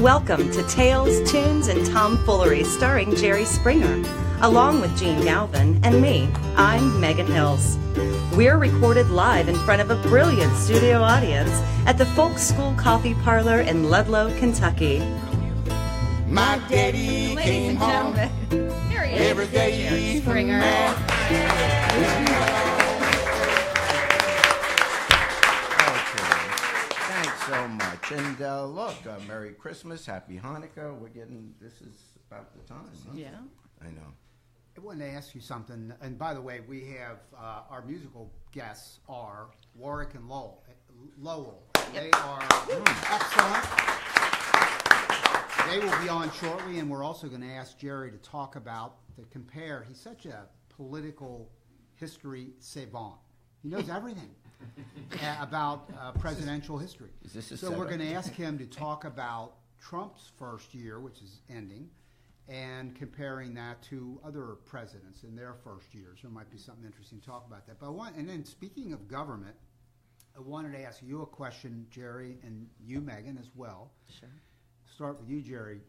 Welcome to Tales, Tunes, and Tomfoolery starring Jerry Springer, along with Gene Galvin and me. I'm Megan Hills. We're recorded live in front of a brilliant studio audience at the Folk School Coffee Parlor in Ludlow, Kentucky. My daddy came home Here he is, every day. Jerry Springer. Thanks so much. And look, Merry Christmas, Happy Hanukkah. This is about the time. Huh? Yeah. I know. I wanted to ask you something. And by the way, we have our musical guests are Warrick and Lowell. They are excellent. They will be on shortly, and we're also going to ask Jerry to talk about, to compare. He's such a political history savant. He knows everything about presidential history. Is this a so we're setup? going to ask him to talk about Trump's first year, which is ending, and comparing that to other presidents in their first years. There might be something interesting to talk about that. But and then speaking of government, I wanted to ask you a question, Jerry, and you, Megan, as well. Sure. Start with you, Jerry.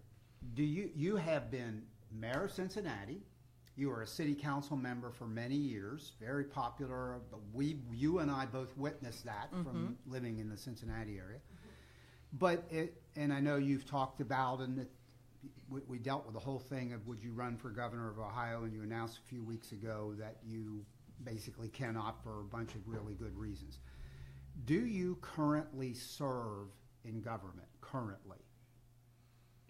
You have been mayor of Cincinnati. You were a city council member for many years, very popular. You and I both witnessed that from living in the Cincinnati area. But and I know you've talked about, and we dealt with the whole thing of would you run for governor of Ohio, and you announced a few weeks ago that you basically cannot for a bunch of really good reasons. Do you currently serve in government, currently?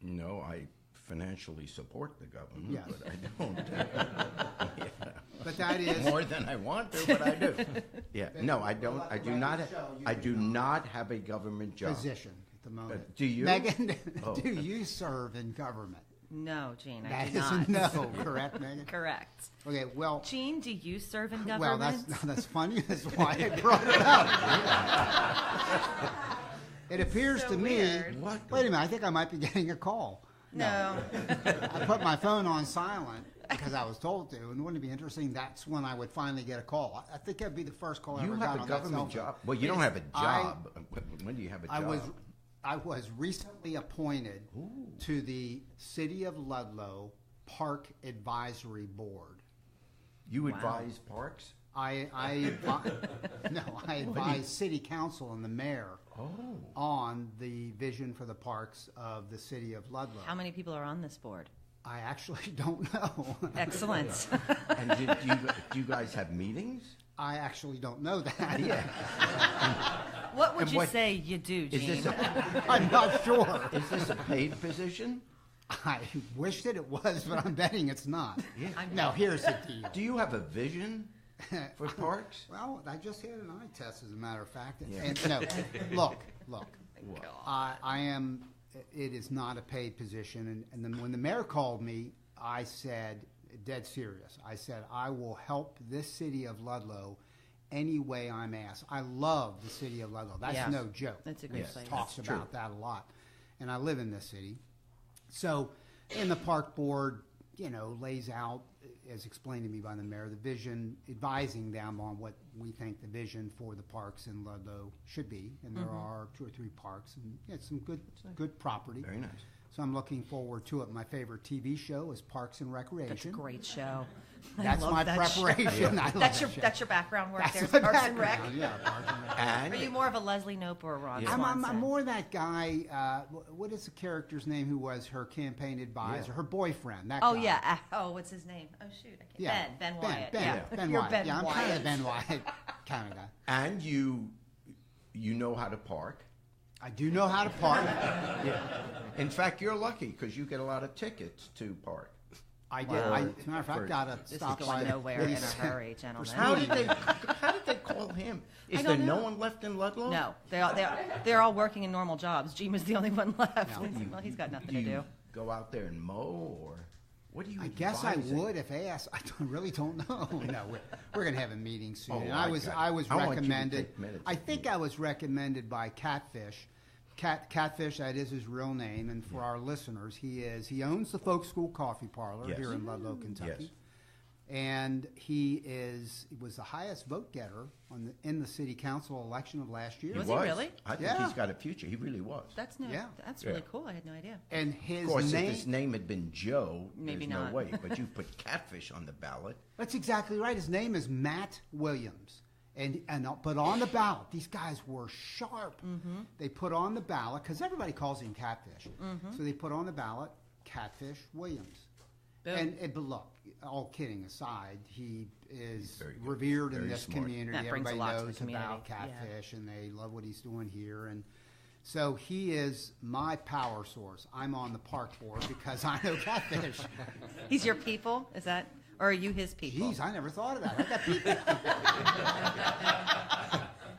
No, I financially support the government, Yes. but I don't. Yeah. But that is More than I want to, but I do. Yeah. No, I don't. I do not. I do not have a government job. position at the moment. Do you? Megan, Oh. do you serve in government? No, Gene, I That do is not. a no, correct, Megan? Correct. Okay, well, Gene, do you serve in well, government? that's funny. That's why I brought it up. It appears So to me. weird. What? Wait a minute, I think I might be getting a call. No. I put my phone on silent because I was told to, and wouldn't it be interesting? That's when I would finally get a call. I think that'd be the first call I You ever got have a on that cell government phone. job. Well, you don't have a job. When do you have a job? I was recently appointed to the City of Ludlow Park Advisory Board. You advise parks? I advise City Council and the Mayor on the vision for the parks of the City of Ludlow. How many people are on this board? I actually don't know. Excellent. And do you guys have meetings? I actually don't know that. Yeah. What would And you what- say you do, Is Gene? this I'm not sure. is this a paid position? I wish that it was, but I'm betting it's not. Yeah. No, here's the deal. Do you have a vision for parks? Well, I just had an eye test, as a matter of fact. Yeah. And no, look. What? I am. It is not a paid position, and then when the mayor called me, I said, dead serious. I said I will help this city of Ludlow any way I'm asked. I love the city of Ludlow. That's Yeah. no joke. That's a great Yes. place. Talks That's about true. that a lot, and I live in this city. So, in the park board, lays out, as explained to me by the mayor, the vision, advising them on what we think the vision for the parks in Ludlow should be. And there are 2 or 3 parks, and it's some good property. Very nice. So I'm looking forward to it. My favorite TV show is Parks and Recreation. That's a great show. I That's love my that preparation. I love That's that show. that's your background work. That's There's my Parks and Rec. background, yeah, Parks and Rec. And Are you more of a Leslie Knope or a Ron Yeah. Swanson? I'm more that guy. What is the character's name who was her campaign advisor? Yeah. Her boyfriend. That Oh guy. yeah. What's his name? Oh shoot, I can't. Yeah. Ben Wyatt. Ben, yeah. Ben You're Wyatt. Ben Yeah, I'm Wyatt. kind of Ben Wyatt kind of guy. and you know how to park. I do know how to park. Yeah. In fact, you're lucky because you get a lot of tickets to park. I did. Or As a matter of fact, for- got to This stop is by going the nowhere in a police. hurry, gentlemen. How did they call him? Is I there don't no know. one left in Ludlow? No, they're all working in normal jobs. Gene was the only one left. No. Well, he's got nothing Do to you do. go out there and mow, or what do you? I guess I advising? would if asked. Really don't know. No, we're going to have a meeting soon. Oh, And I I was got it. I was I want you to recommended. take minutes I with think me. I was recommended by Catfish. Catfish, that is his real name, and for our listeners, he owns the Folk School Coffee Parlor Yes. here in Ludlow, Kentucky. Yes. And he was the highest vote getter in the city council election of last year. Was he really? I think he's got a future. He really was. That's Yeah. That's really cool. I had no idea. And his Of course, name, if his name had been Joe, Maybe there's not. no way. But you put Catfish on the ballot. that's exactly right. His name is Matt Williams. But on the ballot, these guys were sharp. They put on the ballot, because everybody calls him Catfish. So they put on the ballot Catfish Williams. Boom. But look, all kidding aside, he is very good. revered in Very this smart. community. That brings a Everybody lot to the knows community. about Yeah. Catfish, and they love what he's doing here. And so he is my power source. I'm on the park board because I know Catfish. He's your people? Is that, or are you his people? Jeez, I never thought of that. I got people.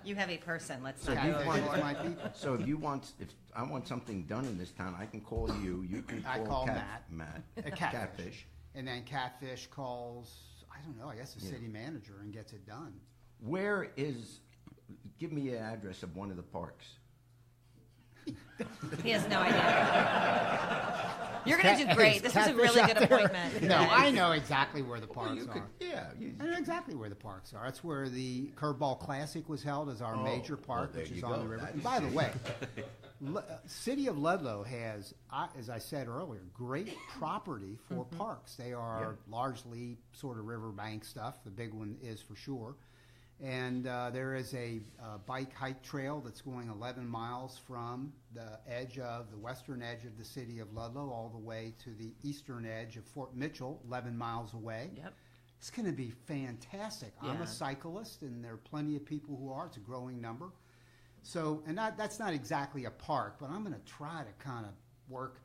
You have a person. Let's not Catfish go is overboard. my people. So if I want something done in this town, I can call you. You can I call call Matt. Catfish. And then Catfish calls, I don't know, I guess the city manager and gets it done. Where is? Give me an address of one of the parks. He has no idea. You're going to do great. This was a Catfish really out good there. appointment. No, I know exactly where the parks You could, are. yeah. I know exactly where the parks are. That's where the Curveball Classic was held as our major park, well, which there is you on go. the river. That And is by the way, City of Ludlow has, as I said earlier, great property for parks. They are largely sort of riverbank stuff. The big one is for sure. And there is a bike hike trail that's going 11 miles from the western edge of the city of Ludlow all the way to the eastern edge of Fort Mitchell, 11 miles away. Yep. It's going to be fantastic. I'm Yeah. a cyclist, and there are plenty of people who are. It's a growing number. So, and that's not exactly a park, but I'm going to try to kind of work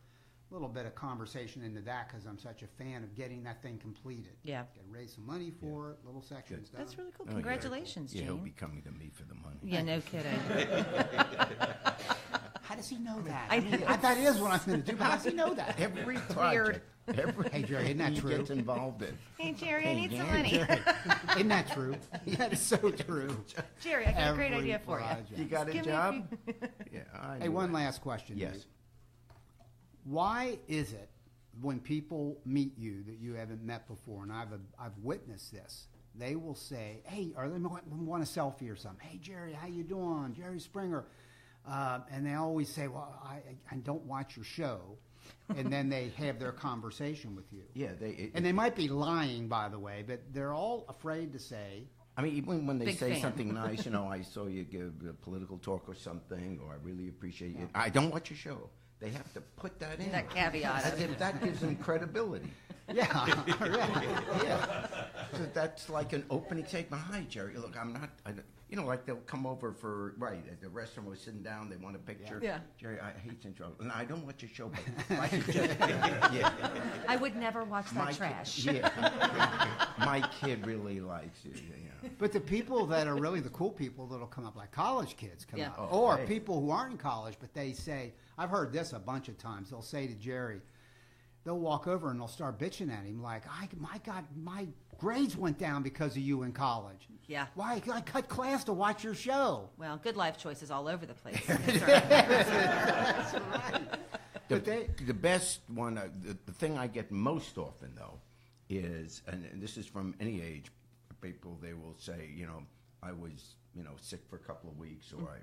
a little bit of conversation into that because I'm such a fan of getting that thing completed. Yeah. Got to raise some money for it, little sections done. That's really cool. Oh, yeah. Congratulations, Yeah, he'll Gene. be coming to me for the money. Yeah, no kidding. How does he know that? I I mean, know. that is what I'm going to do, but how does he know that? Every Weird. project, Hey, Jerry, isn't that he true? gets involved in. Hey, Jerry, I need some Jerry. money. Jerry, isn't that true? That is so true. Jerry, I got a great Every idea for project. You got a Give me a job? Yeah. I Hey, knew one it. last question. Yes. Nate. Why is it when people meet you that you haven't met before, and I've witnessed this, they will say, "Hey, or they want a selfie or something. Hey, Jerry, how you doing? Jerry Springer." And they always say, "Well, I don't watch your show," and then they have their conversation with you. Yeah, And they might be lying, by the way, but they're all afraid to say, I mean, even when they Big say fan. something nice, I saw you give a political talk or something, or I really appreciate you. I don't watch your show. They have to put that in. That caveat. As if that gives them credibility. "Yeah, Yeah. So that's like an opening statement. Hi, Jerry. Look, I'm not. Like they'll come over for at the restaurant. We're sitting down. They want a picture. Yeah. Jerry, I hate to interrupt. And I don't watch your show, but I could just, yeah. I would never watch that My trash. Kid, yeah. My kid really likes you. But the people that are really the cool people that'll come up, like college kids come Yeah. up, Oh, or hey. people who aren't in college, but they say, I've heard this a bunch of times, they'll say to Jerry, they'll walk over and they'll start bitching at him like, my God, my grades went down because of you in college. Yeah. Why? I cut class to watch your show. Well, good life choices all over the place. That's right. But The best one, the thing I get most often though, is, and this is from any age, people they will say, I was, sick for a couple of weeks, or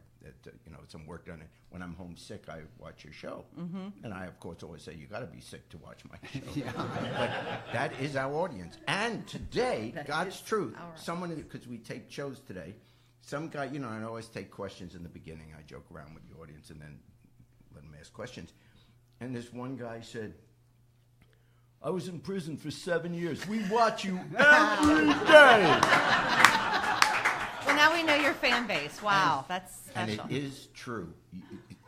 some work done. When I'm homesick, I watch your show, and I of course always say you got to be sick to watch my show. But that is our audience, and today, God's truth, someone because we take shows today. Some guy, I always take questions in the beginning. I joke around with the audience and then let them ask questions. And this one guy said, I was in prison for 7 years. We watch you every day. Well, now we know your fan base. Wow, that's And special. it is true.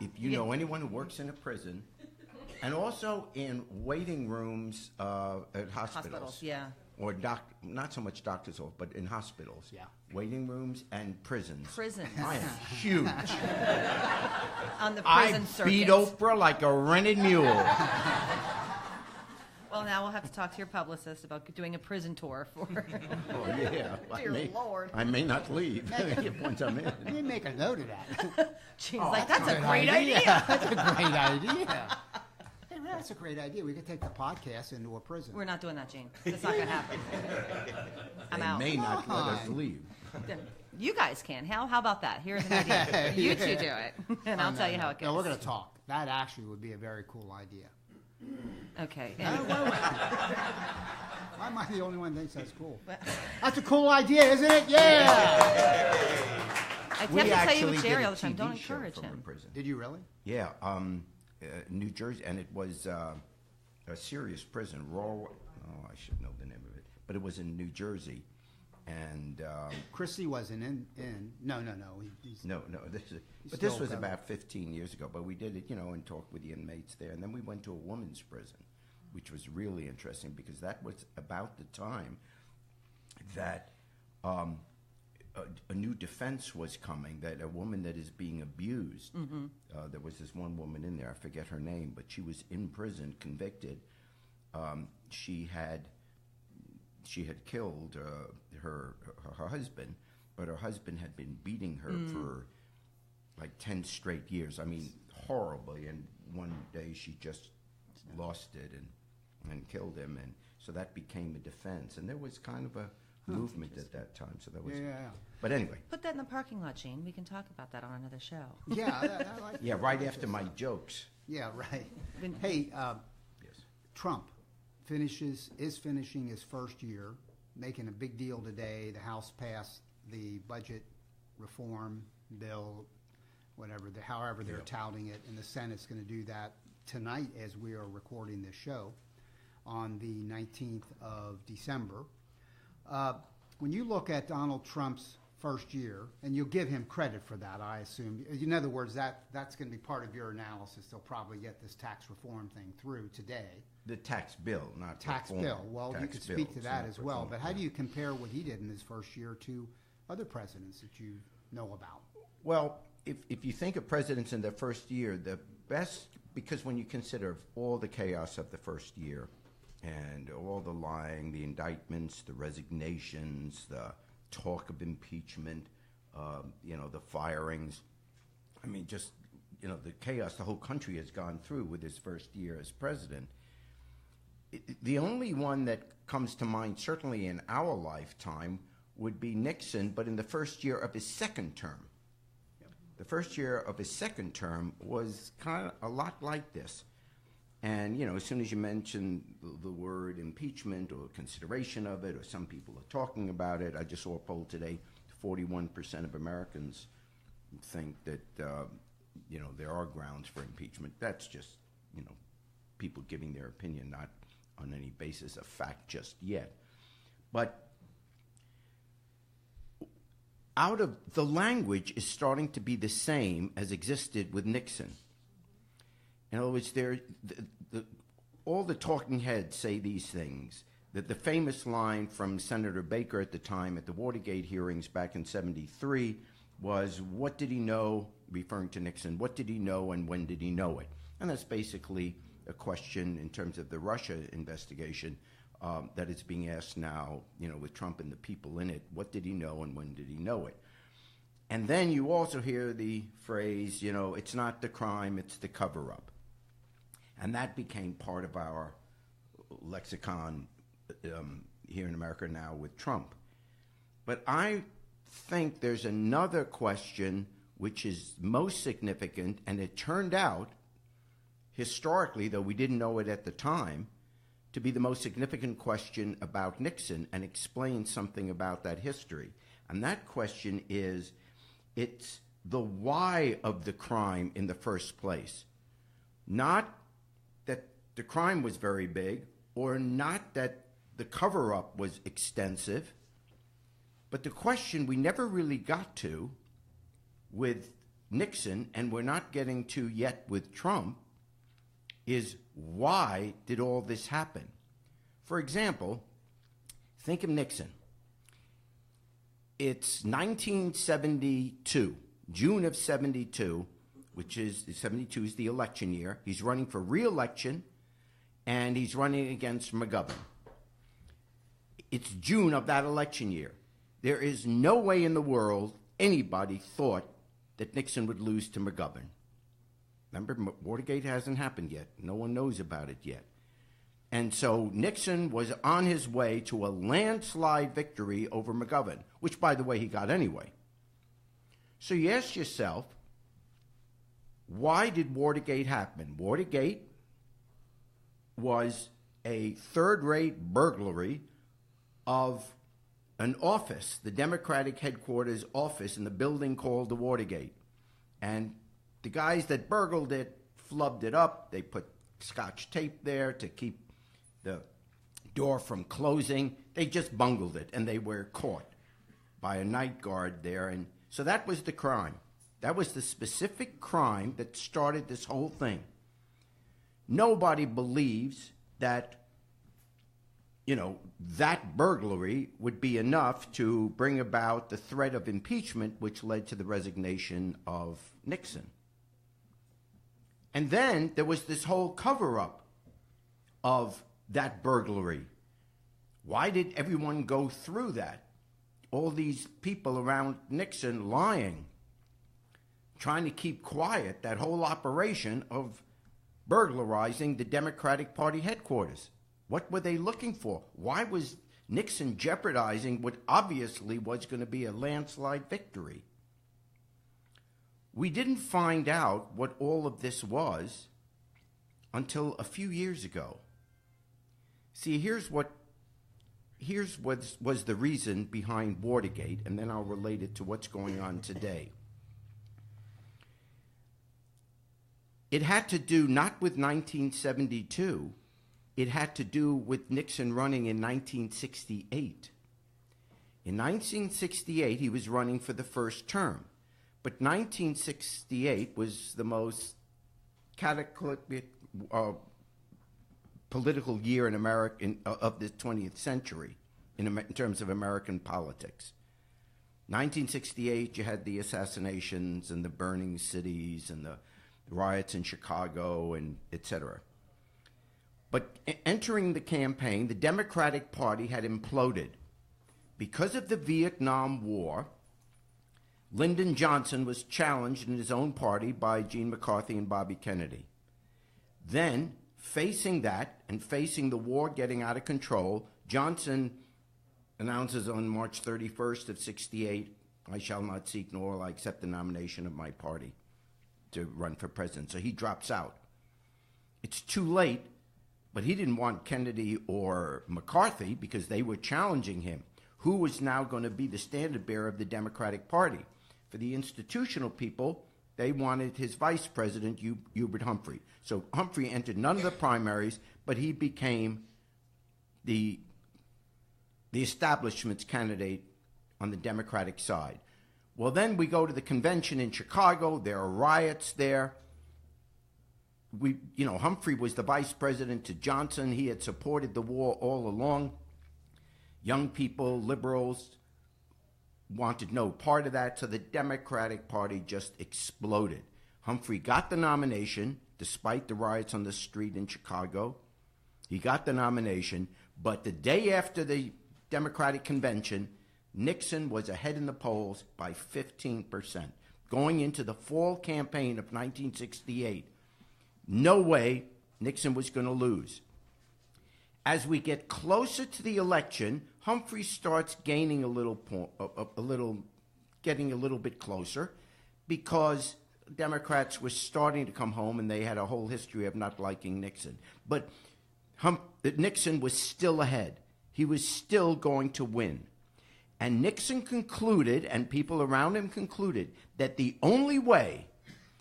If you know anyone who works in a prison, and also in waiting rooms at hospitals. Hospitals, yeah. Or not so much doctors' office, but in hospitals. Yeah. Waiting rooms and prisons. Prisons. I am huge. On the I prison circuit. beat Oprah like a rented mule. Well, now we'll have to talk to your publicist about doing a prison tour for. Oh, yeah. Dear Lord. I may not leave once I'm in. Let me make a note of that. Gene's like, that's a great idea. That's a great idea. Hey, really, That's a great idea. We could take the podcast into a prison. We're not doing that, Gene. That's not going to happen. I'm out. They may not let us leave. You guys can. How about that? Here's an idea. You two do it, and I'll tell you how it goes. No, we're going to talk. That actually would be a very cool idea. Okay. Why am I the only one that thinks that's cool? That's a cool idea, isn't it? Yeah! I have to tell you with Jerry all the time, don't encourage him. Did you really? Yeah, New Jersey, and it was a serious prison. I should know the name of it, but it was in New Jersey, and Christie wasn't in. No. This was about 15 years ago. But we did it, and talked with the inmates there, and then we went to a women's prison, which was really interesting because that was about the time that a new defense was coming, that a woman that is being abused, there was this one woman in there, I forget her name, but she was in prison, convicted. She had killed her husband, but her husband had been beating her for like 10 straight years. I mean, horribly. And one day she just lost it and killed him, and so that became a defense. And there was kind of a movement at that time. So that was. Yeah. But anyway. Put that in the parking lot, Gene. We can talk about that on another show. Yeah, I like yeah, right after my jokes. Yeah, right. Hey, Yes. Trump is finishing his first year, making a big deal today. The House passed the budget reform bill, however they're touting it, and the Senate's going to do that tonight as we are recording this show on the 19th of December. When you look at Donald Trump's first year, and you'll give him credit for that, I assume. In other words, that's going to be part of your analysis. They'll probably get this tax reform thing through today. The tax bill, not tax reform. bill. Well, tax you could bill, speak to that not as well. reform. But how do you compare what he did in his first year to other presidents that you know about? Well, if you think of presidents in their first year, the best, because when you consider all the chaos of the first year and all the lying, the indictments, the resignations, the talk of impeachment, the firings, I mean, just, the chaos the whole country has gone through with his first year as president. The only one that comes to mind, certainly in our lifetime, would be Nixon, but in the first year of his second term. The first year of his second term was kind of a lot like this. And, as soon as you mention the word impeachment or consideration of it, or some people are talking about it, I just saw a poll today, 41% of Americans think that, there are grounds for impeachment. That's just, people giving their opinion, not on any basis of fact just yet. But out of the language is starting to be the same as existed with Nixon. In other words, all the talking heads say these things. That the famous line from Senator Baker at the time at the Watergate hearings back in '73 was, what did he know, referring to Nixon, what did he know and when did he know it? And that's basically a question in terms of the Russia investigation that is being asked now, with Trump and the people in it. What did he know and when did he know it? And then you also hear the phrase, it's not the crime, it's the cover-up. And that became part of our lexicon here in America now with Trump. But I think there's another question which is most significant, and it turned out, historically, though we didn't know it at the time, to be the most significant question about Nixon and explain something about that history. And that question is, it's the why of the crime in the first place. Not that the crime was very big, or not that the cover-up was extensive, but the question we never really got to with Nixon, and we're not getting to yet with Trump, is why did all this happen? For example, think of Nixon. It's 1972, June of 72, which is 72 is the election year. He's running for re-election, and he's running against McGovern. It's June of that election year. There is no way in the world anybody thought that Nixon would lose to McGovern. Remember, Watergate hasn't happened yet. No one knows about it yet. And so Nixon was on his way to a landslide victory over McGovern, which, by the way, he got anyway. So you ask yourself, why did Watergate happen? Watergate was a third-rate burglary of an office, the Democratic headquarters office in the building called the Watergate. And the guys that burgled it flubbed it up. They put Scotch tape there to keep the door from closing. They just bungled it, and they were caught by a night guard there. And so that was the crime. That was the specific crime that started this whole thing. Nobody believes that, that burglary would be enough to bring about the threat of impeachment, which led to the resignation of Nixon. And then there was this whole cover-up of that burglary. Why did everyone go through that? All these people around Nixon lying, trying to keep quiet that whole operation of burglarizing the Democratic Party headquarters. What were they looking for? Why was Nixon jeopardizing what obviously was going to be a landslide victory? We didn't find out what all of this was until a few years ago. See, here's what was the reason behind Watergate, and then I'll relate it to what's going on today. It had to do not with 1972. It had to do with Nixon running in 1968. In 1968, he was running for the first term. But 1968 was the most cataclysmic political year in America of the 20th century in terms of American politics. 1968, you had the assassinations and the burning cities and the riots in Chicago and etc. But entering the campaign, the Democratic Party had imploded. Because of the Vietnam War, Lyndon Johnson was challenged in his own party by Gene McCarthy and Bobby Kennedy. Then, facing that and facing the war getting out of control, Johnson announces on March 31st of 68, I shall not seek nor will I accept the nomination of my party to run for president. So he drops out. It's too late, but he didn't want Kennedy or McCarthy because they were challenging him. Who was now going to be the standard bearer of the Democratic Party? For the institutional people, they wanted his vice president, Hubert Humphrey. So Humphrey entered none of the primaries, but he became the establishment's candidate on the Democratic side. Well, then we go to the convention in Chicago. There are riots there. Humphrey was the vice president to Johnson. He had supported the war all along. Young people, liberals, wanted no part of that, so the Democratic Party just exploded. Humphrey got the nomination, despite the riots on the street in Chicago. He got the nomination, but the day after the Democratic convention, Nixon was ahead in the polls by 15%. Going into the fall campaign of 1968, no way Nixon was going to lose. As we get closer to the election, Humphrey starts gaining getting a little bit closer, because Democrats were starting to come home, and they had a whole history of not liking Nixon. But Nixon was still ahead. He was still going to win. And Nixon concluded, and people around him concluded, that the only way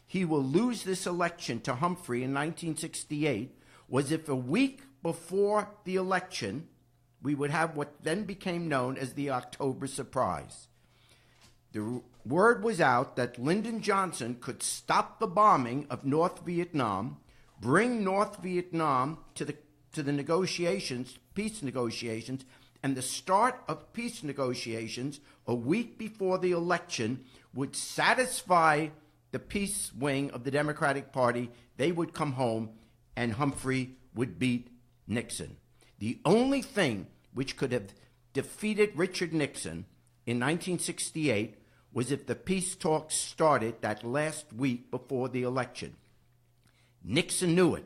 he will lose this election to Humphrey in 1968 was if a week before the election, we would have what then became known as the October surprise. The word was out that Lyndon Johnson could stop the bombing of North Vietnam, bring North Vietnam to the negotiations, peace negotiations, and the start of peace negotiations a week before the election would satisfy the peace wing of the Democratic Party. They would come home, and Humphrey would beat Nixon. The only thing which could have defeated Richard Nixon in 1968 was if the peace talks started that last week before the election. Nixon knew it.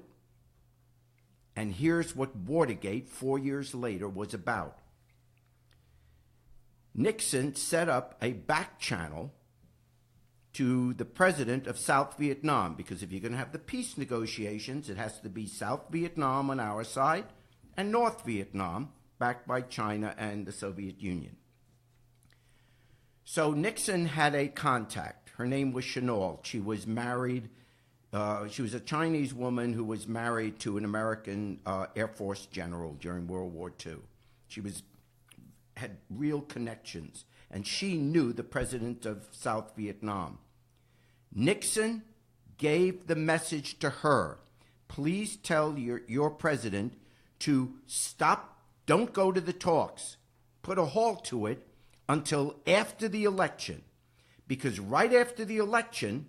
And here's what Watergate 4 years later was about. Nixon set up a back channel to the president of South Vietnam, because if you're going to have the peace negotiations, it has to be South Vietnam on our side and North Vietnam, backed by China and the Soviet Union. So Nixon had a contact. Her name was Jene. She was married. She was a Chinese woman who was married to an American Air Force general during World War II. She had real connections, and she knew the president of South Vietnam. Nixon gave the message to her, please tell your president to stop, don't go to the talks, put a halt to it until after the election, because right after the election,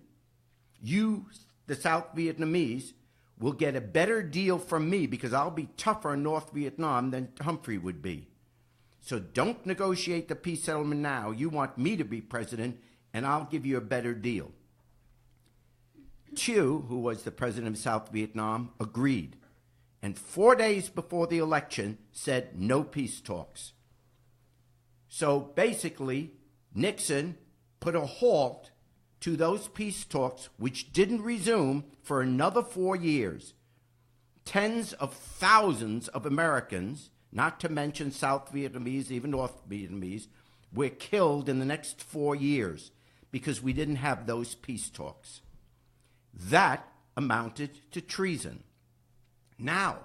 you, the South Vietnamese, will get a better deal from me because I'll be tougher in North Vietnam than Humphrey would be. So don't negotiate the peace settlement now. You want me to be president, and I'll give you a better deal. Thieu, who was the president of South Vietnam, agreed. And 4 days before the election said no peace talks. So basically, Nixon put a halt to those peace talks, which didn't resume for another 4 years. Tens of thousands of Americans, not to mention South Vietnamese, even North Vietnamese, were killed in the next 4 years because we didn't have those peace talks. That amounted to treason. Now,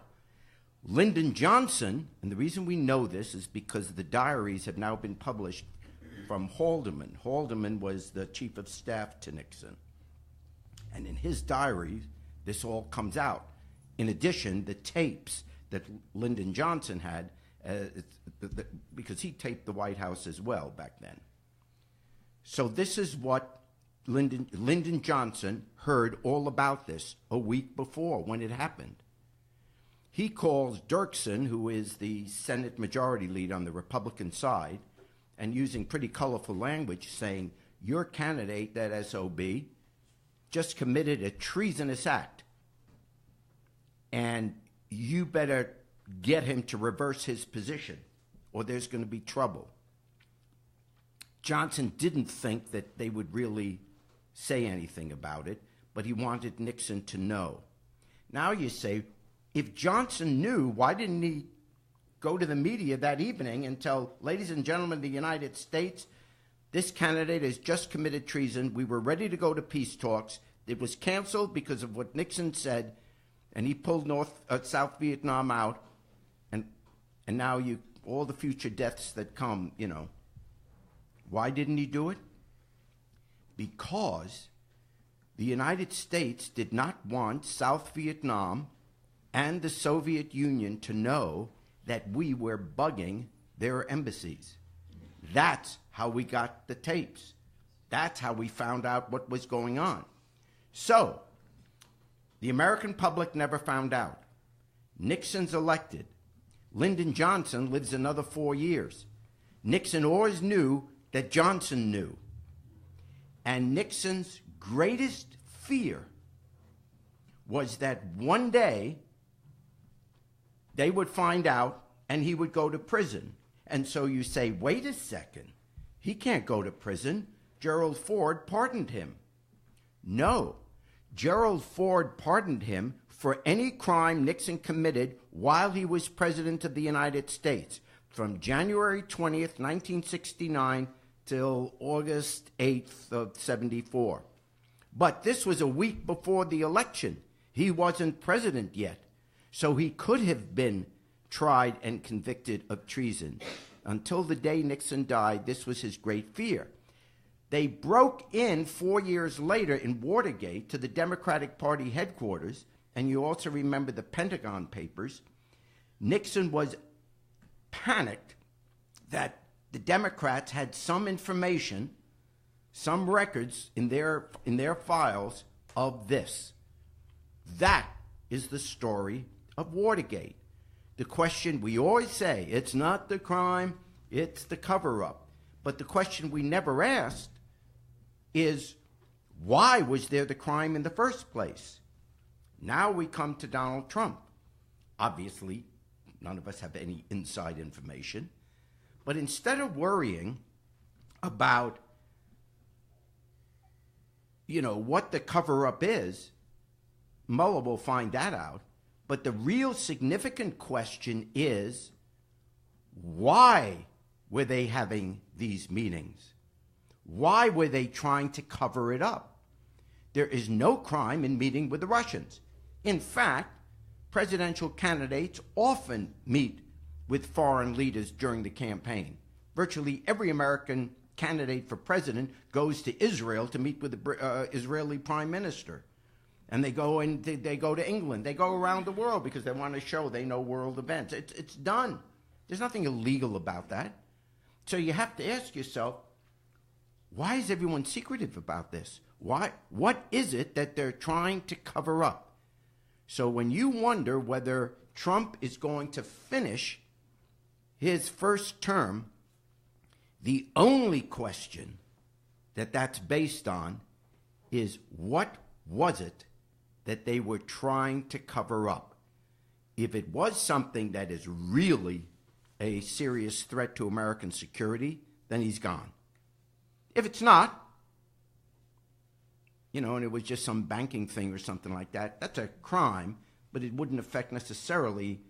Lyndon Johnson, and the reason we know this is because the diaries have now been published from Haldeman. Haldeman was the chief of staff to Nixon. And in his diary, this all comes out. In addition, the tapes that Lyndon Johnson had, because he taped the White House as well back then. So this is what Lyndon Johnson heard all about this a week before when it happened. He calls Dirksen, who is the Senate Majority Leader on the Republican side, and using pretty colorful language, saying, your candidate, that SOB, just committed a treasonous act, and you better get him to reverse his position, or there's going to be trouble. Johnson didn't think that they would really say anything about it, but he wanted Nixon to know. Now you say, if Johnson knew, why didn't he go to the media that evening and tell, ladies and gentlemen of the United States, this candidate has just committed treason. We were ready to go to peace talks. It was canceled because of what Nixon said, and he pulled South Vietnam out, and now all the future deaths that come, Why didn't he do it? Because the United States did not want South Vietnam and the Soviet Union to know that we were bugging their embassies. That's how we got the tapes. That's how we found out what was going on. So, the American public never found out. Nixon's elected. Lyndon Johnson lives another 4 years. Nixon always knew that Johnson knew. And Nixon's greatest fear was that one day they would find out and he would go to prison. And so you say, wait a second, he can't go to prison. Gerald Ford pardoned him. No, Gerald Ford pardoned him for any crime Nixon committed while he was president of the United States, from January 20th, 1969 till August 8th of 74. But this was a week before the election. He wasn't president yet, so he could have been tried and convicted of treason. Until the day Nixon died, this was his great fear. They broke in 4 years later in Watergate to the Democratic Party headquarters, and you also remember the Pentagon Papers. Nixon was panicked that the Democrats had some information, some records in their files of this. That is the story of Watergate. The question we always say, it's not the crime, it's the cover-up. But the question we never asked is, why was there the crime in the first place? Now we come to Donald Trump. Obviously, none of us have any inside information. But instead of worrying about, what the cover-up is, Mueller will find that out. But the real significant question is, why were they having these meetings? Why were they trying to cover it up? There is no crime in meeting with the Russians. In fact, presidential candidates often meet with foreign leaders during the campaign. Virtually every American candidate for president goes to Israel to meet with the Israeli prime minister. And they go to England. They go around the world because they want to show they know world events. It's done. There's nothing illegal about that. So you have to ask yourself, why is everyone secretive about this? What is it that they're trying to cover up? So when you wonder whether Trump is going to finish his first term, the only question that's based on is, what was it that they were trying to cover up? If it was something that is really a serious threat to American security, then he's gone. If it's not, and it was just some banking thing or something like that, that's a crime, but it wouldn't affect necessarily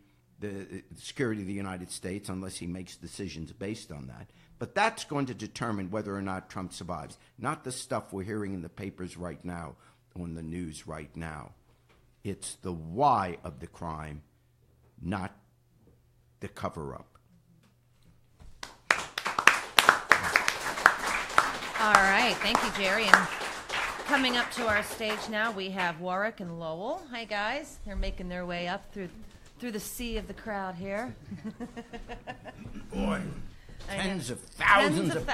the security of the United States unless he makes decisions based on that. But that's going to determine whether or not Trump survives, not the stuff we're hearing in the papers right now, on the news right now. It's the why of the crime, not the cover-up. All right. Thank you, Jerry. And coming up to our stage now, we have Warrick and Lowell. Hi, guys. They're making their way up through the sea of the crowd here. Boy, tens of thousands of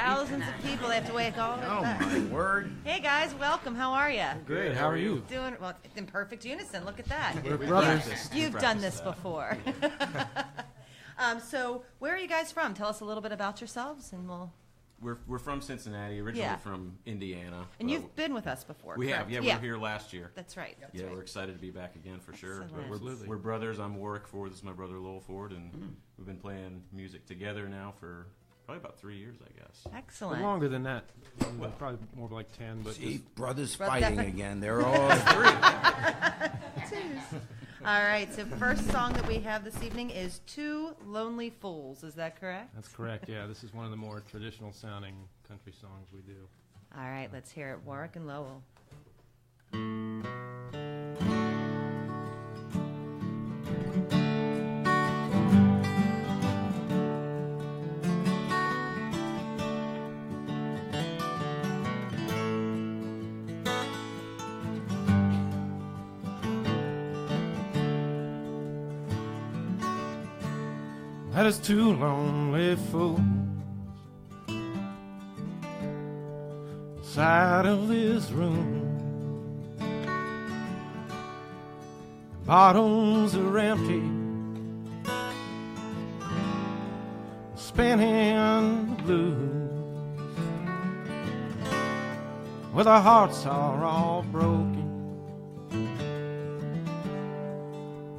people. They have to wake all Oh, my word. Hey, guys. Welcome. How are you? Great. How are you? Doing well in perfect unison. Look at that. We're brothers. You've done this before. So where are you guys from? Tell us a little bit about yourselves, and we'll... We're from Cincinnati, originally from Indiana. And you've been with us before. We correct? have, we were here last year. That's right. That's yeah, right. we're excited to be back again for sure. Excellent. We're brothers. I'm Warrick Ford. This is my brother Lowell Ford, and we've been playing music together now for probably about 3 years, I guess. Excellent. Well, longer than that. Probably more like 10. But See, brothers Brother- fighting again. They're all three. All right. So first song that we have this evening is Two Lonely Fools. Is that correct? That's correct. Yeah, this is one of the more traditional sounding country songs we do. All right. Let's hear it. Warrick and Lowell. That is two lonely fools inside of this room. Bottles are empty, spinning the blues, well, our hearts are all broken,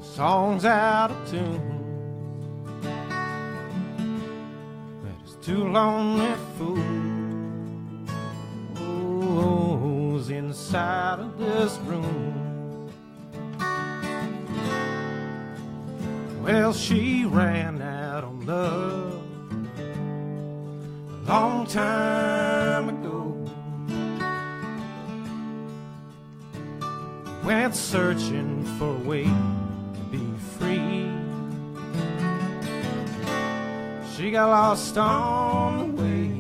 songs out of tune. Two lonely fools inside of this room. Well, she ran out on love a long time ago. Went searching for a way to be free. She got lost on the way,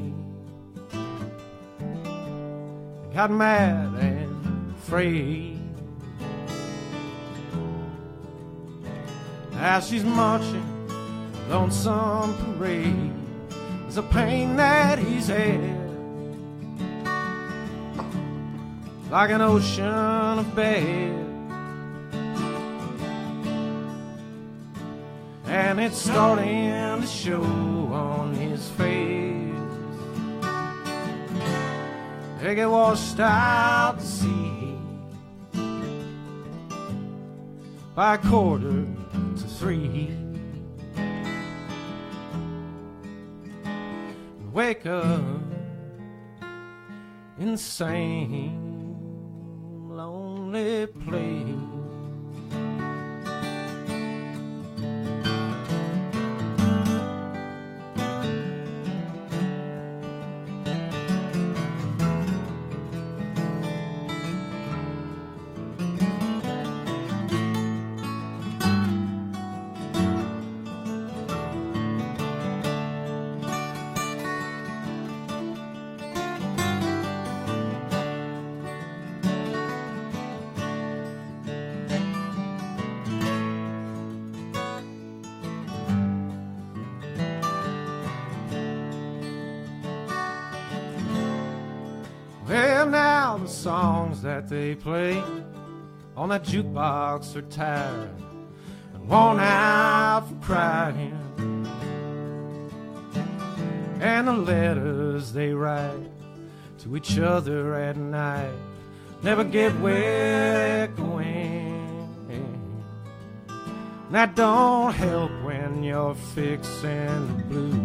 got mad and afraid. As she's marching lonesome parade, there's a pain that he's had, like an ocean of bad. And it's starting to show on his face. They get washed out to sea, by 2:45. Wake up in the same lonely place. Well, now the songs that they play on that jukebox are tired and worn out from crying. And the letters they write to each other at night never get where they're going. That don't help when you're fixing the blues.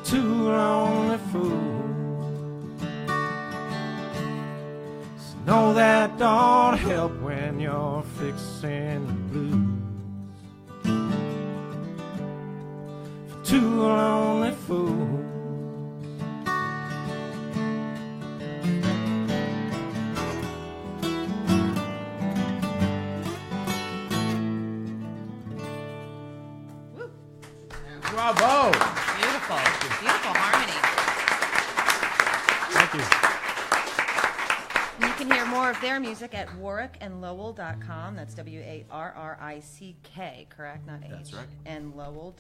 Too lonely fool. So no, that don't help when you're fixing the blues. For two lonely fools. Bravo! Beautiful. Beautiful harmony. Thank you. And you can hear more of their music at warrickandlowell.com. That's WARRICK, correct? Not H. That's right. And Lowell,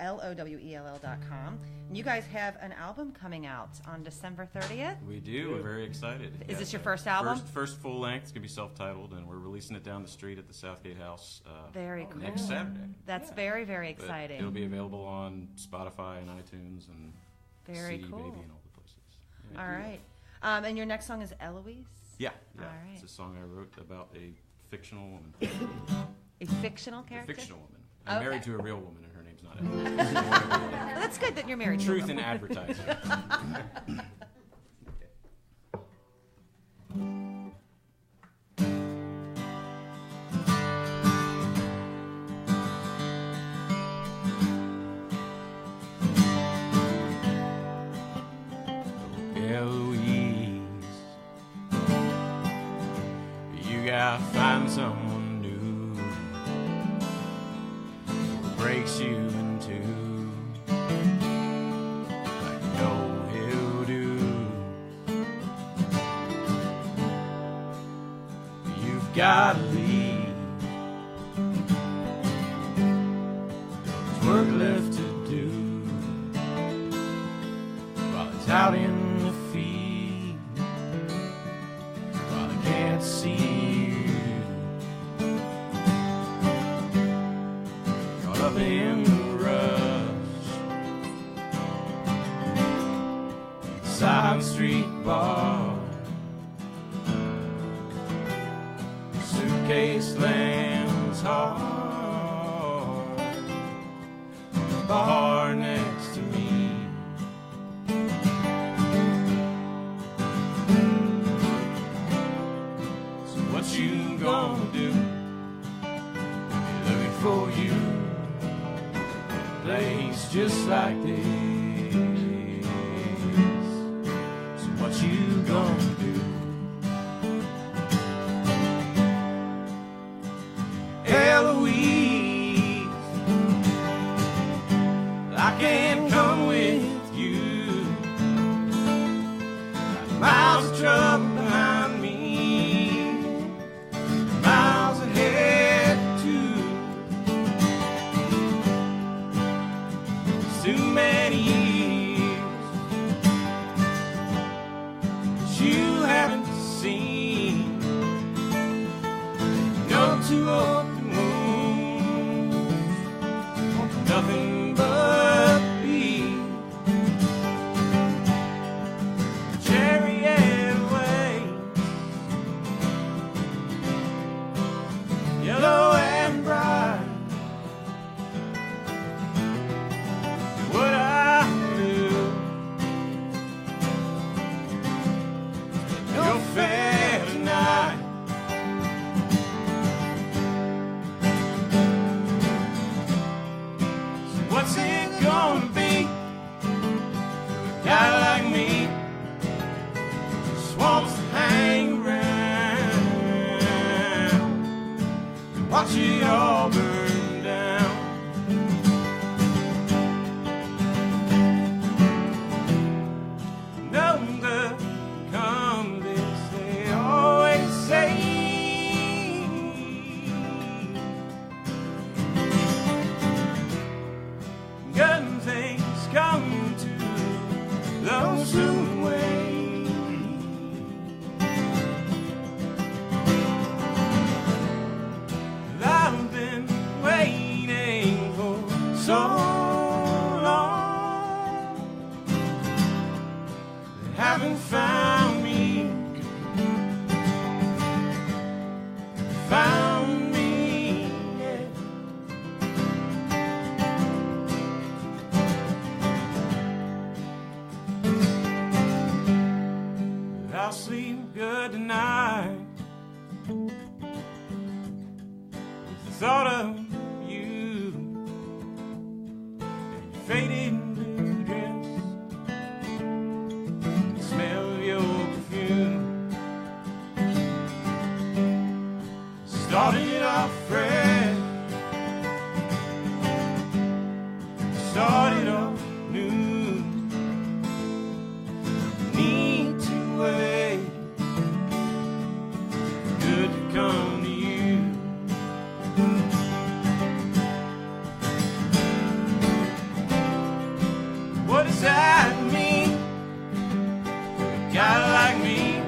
LOWELL.com. And you guys have an album coming out on December 30th. We do. We're very excited. Is this your first album? First full length. It's going to be self-titled, and we're releasing it down the street at the Southgate House Very cool. next Saturday. That's very, very But exciting. it'll be available on Spotify and iTunes and Very CD cool. Baby and all the places. Yeah. All right. And your next song is Eloise? Yeah. All right. It's a song I wrote about a fictional woman. A fictional A character? fictional woman. I'm Okay. married to a real woman, and her name's not Eloise. Well, that's good that you're married to Truth a in woman. advertising. Eloise, you gotta find someone new who breaks you in two like no he'll do. You've gotta leave. There's work left to do while it's out in the field, while I can't see you, caught up in the rush, silent street bar, suitcase lands hard, bar next to me. What you gonna do? Looking for you in a place just like this. So what you gonna do? Eloise, I can't come with you. Got miles of trouble behind me, miles ahead too. Too many years that you haven't seen. No two open wounds, want nothing but me. Chariot ways watch it all burn down. No good comes this, they always say. Good things come to those who wait. I've been waiting for so long. They haven't found me. Found me yet. I'll sleep good tonight with the thought of you and your faded blue dress, the smell of your perfume. Starting it off fresh, started off new. Need to wait, good to come to you. What does that mean? A guy like me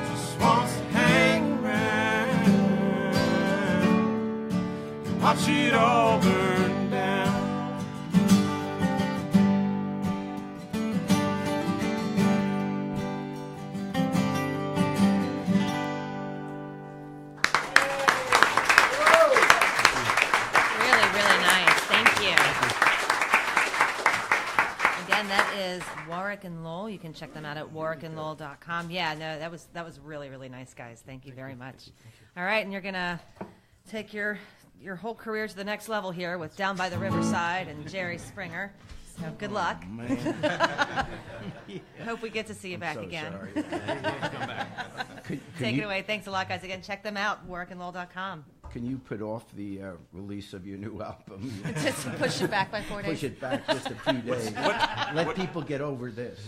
just wants to hang around and watch it all burn down. Really, really nice. Thank you. Again, that is Warrick and Lowell. You can check them out at warrickandlowell.com. Yeah, no, that was really, really nice, guys. Thank you very much. All right, and you're gonna take your whole career to the next level here with Down by the Riverside and Jerry Springer. So good luck. Man. Hope we get to see you back So again. sorry. Can Take it you- away. Thanks a lot, guys. Again, check them out, warrickandlowell.com. Can you put off the release of your new album? Just push it back by 4 days. Push it back just a few days. Let people get over this.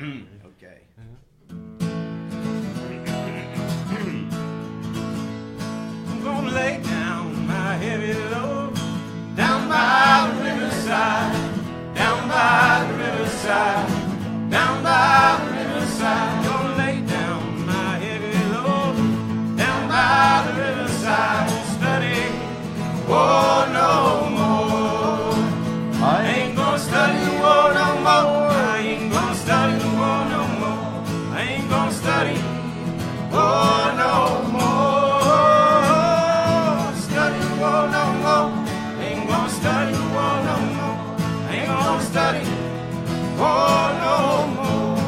Okay. I'm gonna lay down my heavy load down by the riverside, down by the riverside, down by the riverside. Gonna lay down my heavy load down by the riverside. Won't study war no more. I ain't gonna study the war no more. I ain't gonna study the war no more. I ain't gonna study war no more. Study the war no more. Ain't gonna study the war no more. Ain't gonna study war no more.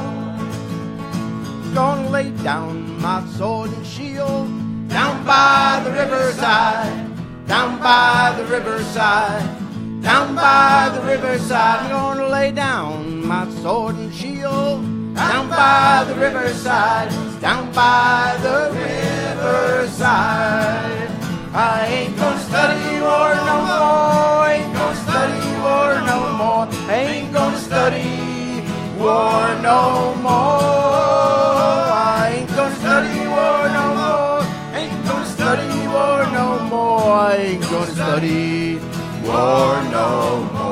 Gonna lay down my sword and shield down by the riverside, down by the riverside, down by the riverside. I'm gonna lay down my sword and shield down by the riverside, down by the riverside. I ain't gonna study war no more. Ain't gonna study war no more. Ain't gonna study war no more. I ain't gonna study war no more. Ain't gonna study war no more. I ain't gonna study war no more.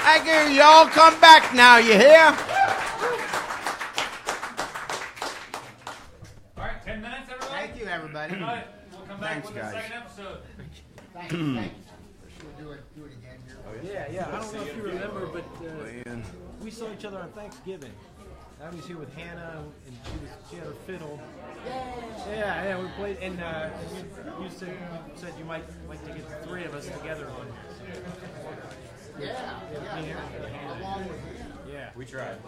Thank you. Y'all come back now, you hear? All right, 10 minutes, everybody. Thank you, everybody. All right, we'll come back Thanks, with the guys. second episode. Thank you. Thank you. We'll do it again here. Yeah, I don't know if you remember, but we saw each other on Thanksgiving. I was here with Hannah, and she had her fiddle. Yeah, we played, and you said you might like to get the three of us together on. Yeah. Me, Hannah. Along with him. Yeah. We tried.